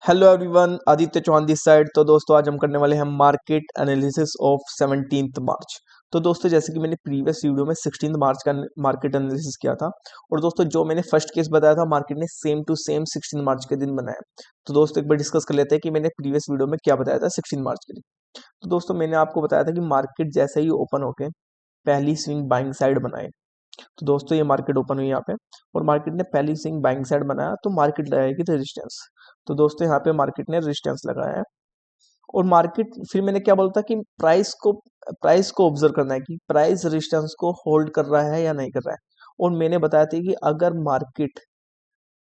Hello everyone, Aditya Chauhan this side. तो दोस्तों आज हम करने वाले हैं मार्केट एनालिसिस ऑफ 17th मार्च। तो दोस्तों जैसे कि मैंने प्रीवियस वीडियो में 16 मार्च का मार्केट एनालिसिस किया था, और दोस्तों जो मैंने फर्स्ट केस बताया था मार्केट ने सेम टू सेम 16 मार्च के दिन बनाया। तो दोस्तों एक बार डिस्कस कर लेते हैं कि मैंने प्रीवियस वीडियो में क्या बताया था 16 मार्च के दिन। तो दोस्तों मैंने आपको बताया था कि मार्केट जैसे ही ओपन होके पहली स्विंग बाइंग साइड बनाए। तो दोस्तों ये मार्केट ओपन हुई यहाँ पे, और मार्केट ने पहली स्विंग बाइंग साइड बनाया तो मार्केट लगाएगी रेजिस्टेंस। तो दोस्तों यहाँ पे मार्केट ने रेजिस्टेंस लगाया है, और मार्केट फिर मैंने क्या बोला था कि प्राइस को ऑब्जर्व करना है कि प्राइस रेजिस्टेंस को होल्ड कर रहा है या नहीं कर रहा है। और मैंने बताया था कि अगर मार्केट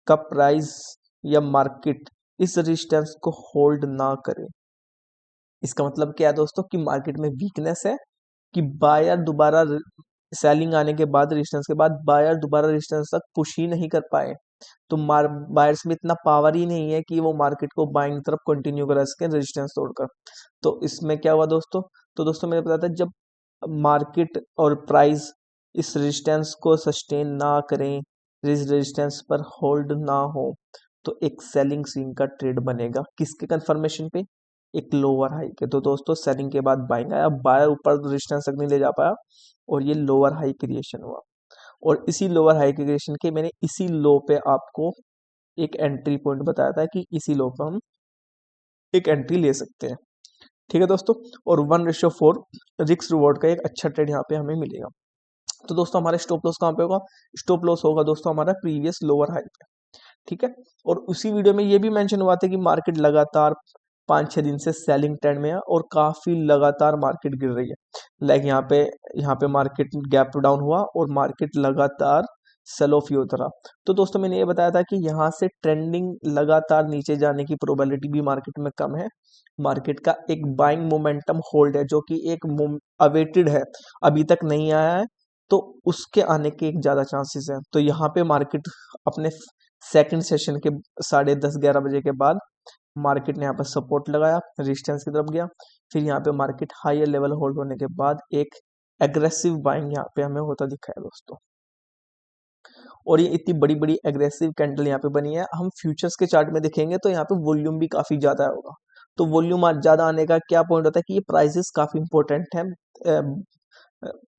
का प्राइस या मार्केट इस रेजिस्टेंस को होल्ड ना करे, इसका मतलब क्या है दोस्तों कि मार्केट में वीकनेस है, कि बायर दोबारा सेलिंग आने के बाद रेजिस्टेंस के बाद बायर दोबारा रेजिस्टेंस तक पुश ही नहीं कर पाए। तो बायर्स में इतना पावर ही नहीं है कि वो मार्केट को बाइंग तरफ कंटिन्यू करा सके रेजिस्टेंस तोड़कर। तो इसमें क्या हुआ दोस्तों, तो दोस्तों मैंने बताया था जब मार्केट और प्राइस इस रेजिस्टेंस को सस्टेन ना करें, इस रेजिस्टेंस पर होल्ड ना हो, तो एक सेलिंग स्विंग का ट्रेड बनेगा। किसके कंफर्मेशन पे? एक लोअर हाई के। तो दोस्तों सेलिंग के बाद बाइंग आया, बायर ऊपर रेजिस्टेंस तक नहीं ले जा पाया, और ये लोअर हाई क्रिएशन हुआ। और इसी लोअर हाई क्रिएशन के मैंने इसी लो पे आपको एक एंट्री पॉइंट बताया था कि इसी लो पे हम एक एंट्री ले सकते हैं। ठीक है दोस्तों, और 1:4 रिस्क रिवॉर्ड का एक अच्छा ट्रेड यहाँ पे हमें मिलेगा। तो दोस्तों हमारा स्टॉप लॉस कहाँ पे होगा? स्टॉप लॉस होगा दोस्तों हमारा प्रीवियस लोअर हाई पे। ठीक है, और उसी वीडियो में ये भी मेंशन हुआ था कि मार्केट लगातार 5-6 दिन से सेलिंग ट्रेंड में है, और काफी लगातार मार्केट गिर रही है। लाइक यहाँ पे मार्केट गैप डाउन हुआ और मार्केट लगातार सेल ऑफ ही होता रहा। तो दोस्तों मैंने ये बताया था कि यहाँ से ट्रेंडिंग लगातार नीचे जाने की प्रोबेबिलिटी भी मार्केट में कम है। मार्केट का एक बाइंग मोमेंटम होल्ड है जो कि एक अवेटेड है, अभी तक नहीं आया है, तो उसके आने के एक ज्यादा चांसेस है। तो यहाँ पे मार्केट अपने सेकंड सेशन के 10:30-11 बजे के बाद मार्केट ने यहाँ पर सपोर्ट लगाया, रेजिस्टेंस की तरफ गया। फिर यहाँ पे मार्केट हायर लेवल होल्ड होने के बाद एक एग्रेसिव बाइंग यहाँ पे हमें होता दिखा है दोस्तों। और ये इतनी बड़ी बड़ी एग्रेसिव कैंडल यहाँ पे बनी है। हम फ्यूचर्स के चार्ट में देखेंगे तो यहाँ पे वॉल्यूम भी काफी ज्यादा होगा। तो वॉल्यूम ज्यादा आने का क्या पॉइंट होता है कि ये प्राइसेस काफी इंपॉर्टेंट है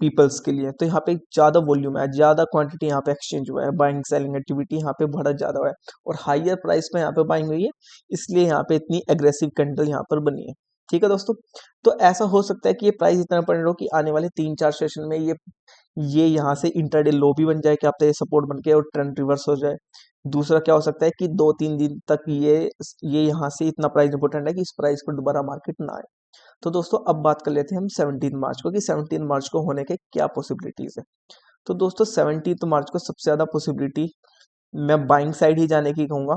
पीपल्स के लिए। तो यहाँ पे ज्यादा वॉल्यूम है, ज्यादा क्वांटिटी यहाँ पे एक्सचेंज हुआ है, बाइंग सेलिंग एक्टिविटी यहाँ पे बड़ा ज्यादा हुआ है, और हाइयर प्राइस में यहाँ पे बाइंग हुई है, इसलिए यहाँ पे इतनी एग्रेसिव कैंडल यहाँ पर बनी है। ठीक है दोस्तों, तो ऐसा हो सकता है कि ये प्राइस इतना इंपॉर्टेंट हो कि आने वाले 3-4 सेशन में ये यहाँ से इंटरडे लो भी बन जाए, कि आप सपोर्ट बन के और ट्रेंड रिवर्स हो जाए। दूसरा क्या हो सकता है कि 2-3 दिन तक ये यहाँ से इतना प्राइस इंपॉर्टेंट है कि इस प्राइस पर दोबारा मार्केट ना आए। तो दोस्तों अब बात कर लेते हैं हम 17 मार्च को, कि 17 मार्च को होने के क्या पॉसिबिलिटीज है। तो दोस्तों 17 मार्च को सबसे ज्यादा पॉसिबिलिटी मैं बाइंग साइड ही जाने की कहूंगा।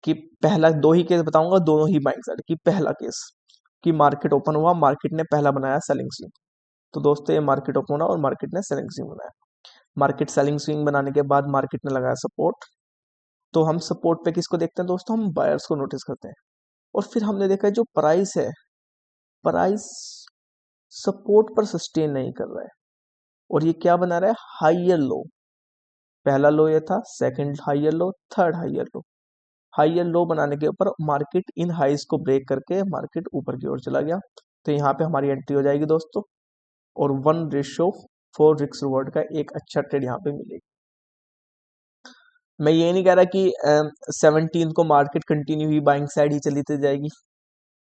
कि पहला दो ही केस बताऊंगा, दोनों ही बाइंग साइड की। पहला केस कि मार्केट ओपन हुआ, मार्केट ने पहला बनाया सेलिंग स्विंग। तो दोस्तों ये मार्केट ओपन हुआ और मार्केट ने सेलिंग स्विंग बनाया। मार्केट सेलिंग स्विंग बनाने के बाद मार्केट ने लगाया सपोर्ट। तो हम सपोर्ट पे किसको देखते हैं दोस्तों? हम बायर्स को नोटिस करते हैं। और फिर हमने देखा जो प्राइस है, प्राइस सपोर्ट पर सस्टेन नहीं कर रहा है, और ये क्या बना रहा है? हाइयर लो। पहला लो ये था, सेकंड हाइयर लो, थर्ड हाइयर लो। हाइयर लो बनाने के ऊपर मार्केट इन हाइज को ब्रेक करके मार्केट ऊपर की ओर चला गया। तो यहाँ पे हमारी एंट्री हो जाएगी दोस्तों, और 1:4 रिस्क रिवॉर्ड का एक अच्छा ट्रेड यहाँ पे मिलेगा। मैं ये नहीं कह रहा कि 17 को मार्केट कंटिन्यू ही बाइंग साइड ही चली जाएगी,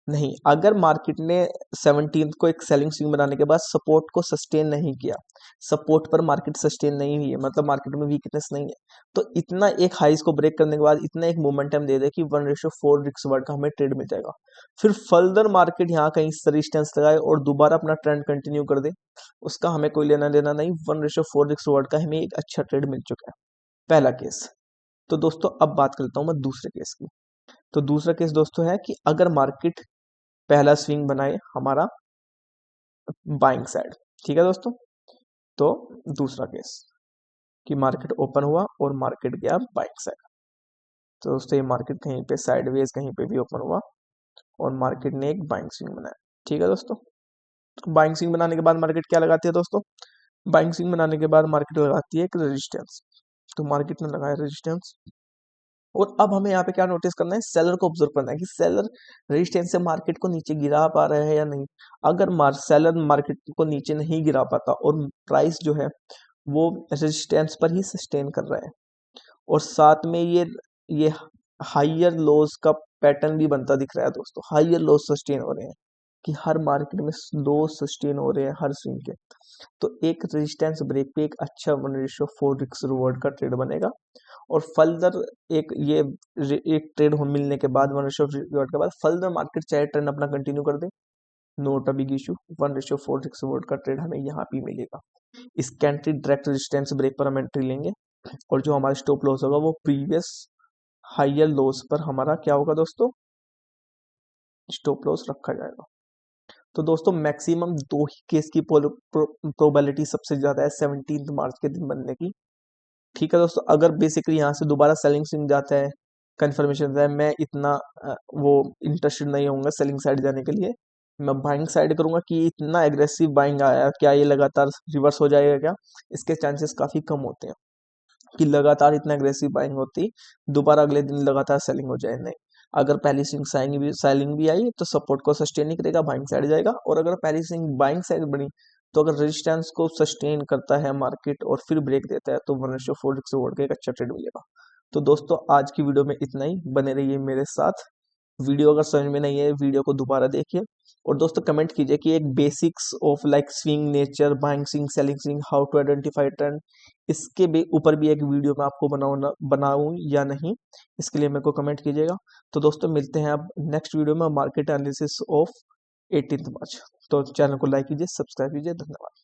नहीं। अगर मार्केट ने 17 को एक सेलिंग स्विंग बनाने के बाद सपोर्ट को सस्टेन नहीं किया, सपोर्ट पर मार्केट सस्टेन नहीं हुई है, मतलब मार्केट में वीकनेस नहीं है, तो इतना एक हाइस को ब्रेक करने के बाद इतना एक मोमेंटम दे दे कि 1:4 रिस्क वर्ड का हमें ट्रेड मिल जाएगा। फिर फर्दर मार्केट यहाँ कहीं रेजिस्टेंस लगाए और दोबारा अपना ट्रेंड कंटिन्यू कर दे, उसका हमें कोई लेना देना नहीं। 1:4 रिस्क वर्ड का हमें एक अच्छा ट्रेड मिल चुका है, पहला केस। तो दोस्तों अब बात करता हूं मैं दूसरे केस की। तो दूसरा केस दोस्तों है कि अगर मार्केट पहला स्विंग बनाए हमारा बाइंग साइड। ठीक है दोस्तों, तो दूसरा केस कि मार्केट ओपन हुआ और मार्केट गया बाइंग साइड। तो दोस्तों ये मार्केट कहीं पे साइडवेज कहीं पे भी ओपन हुआ और मार्केट ने एक बाइंग स्विंग बनाया। ठीक है दोस्तों, बाइंग स्विंग बनाने के बाद मार्केट क्या लगाती है दोस्तों? बाइंग स्विंग बनाने के बाद मार्केट लगाती है एक रेजिस्टेंस। तो मार्केट ने लगाया रेजिस्टेंस, और अब हमें यहाँ पे क्या नोटिस करना है, सेलर को ऑब्जर्व करना है कि सेलर रेजिस्टेंस से मार्केट को नीचे गिरा पा रहा है या नहीं। अगर सेलर मार्केट को नीचे नहीं गिरा पाता और प्राइस जो है वो रेजिस्टेंस पर ही सस्टेन कर रहा है, और साथ में ये हाइयर लोज का पैटर्न भी बनता दिख रहा है दोस्तों, हाइयर लोज सस्टेन हो रहे हैं कि हर मार्केट में लो सस्टेन हो रहे हैं हर स्विंग के। तो एक रेजिस्टेंस ब्रेक पे एक अच्छा 1:4 रिस्क रिवॉर्ड का ट्रेड बनेगा, और फर्दर एक ट्रेड हो मिलने के बाद 1:4 रिवॉर्ड के बाद फर्दर मार्केट चाहे ट्रेंड अपना कंटिन्यू कर दे, note a big issue, 1:4 risk reward का ट्रेड हमें यहाँ पे मिलेगा। इसके एंट्री डायरेक्ट रेजिस्टेंस ब्रेक पर हम एंट्री लेंगे, और जो हमारा स्टॉप लॉस होगा वो प्रीवियस हाइयर लोस पर हमारा क्या होगा दोस्तों, स्टॉप लॉस रखा जाएगा। तो दोस्तों मैक्सिमम दो ही केस की प्रोबेबिलिटी सबसे ज्यादा है 17 मार्च के दिन बनने की। ठीक है दोस्तों, अगर बेसिकली यहाँ से दोबारा सेलिंग स्विंग जाता है, कंफर्मेशन जाता है, मैं इतना वो इंटरेस्टेड नहीं होऊंगा सेलिंग साइड जाने के लिए। मैं बाइंग साइड करूंगा कि इतना एग्रेसिव बाइंग आया, क्या ये लगातार रिवर्स हो जाएगा क्या, इसके चांसेस काफी कम होते हैं कि लगातार इतना एग्रेसिव बाइंग होती दोबारा अगले दिन लगातार सेलिंग हो जाए, नहीं। अगर पहली स्विंग सेलिंग भी आई तो सपोर्ट को सस्टेन नहीं करेगा, बाइंग साइड जाएगा, और अगर पहली स्विंग बाइंग साइड बनी तो अगर रेजिस्टेंस को सस्टेन करता है मार्केट और फिर ब्रेक देता है तो 1:4 रिस्क रिवॉर्ड का एक अच्छा ट्रेड मिलेगा। तो दोस्तों आज की वीडियो में इतना ही, बने रहिए मेरे साथ। वीडियो अगर समझ में नहीं है वीडियो को दोबारा देखिए, और दोस्तों कमेंट कीजिए कि एक basics of like swing nature, buying swing, selling swing, how to identify trend, इसके भी ऊपर भी एक वीडियो मैं आपको बनाऊं या नहीं, इसके लिए मेरे को कमेंट कीजिएगा। तो दोस्तों मिलते हैं अब नेक्स्ट वीडियो में, मार्केट एनालिसिस ऑफ 18 मार्च। तो चैनल को लाइक कीजिए, सब्सक्राइब कीजिए, धन्यवाद।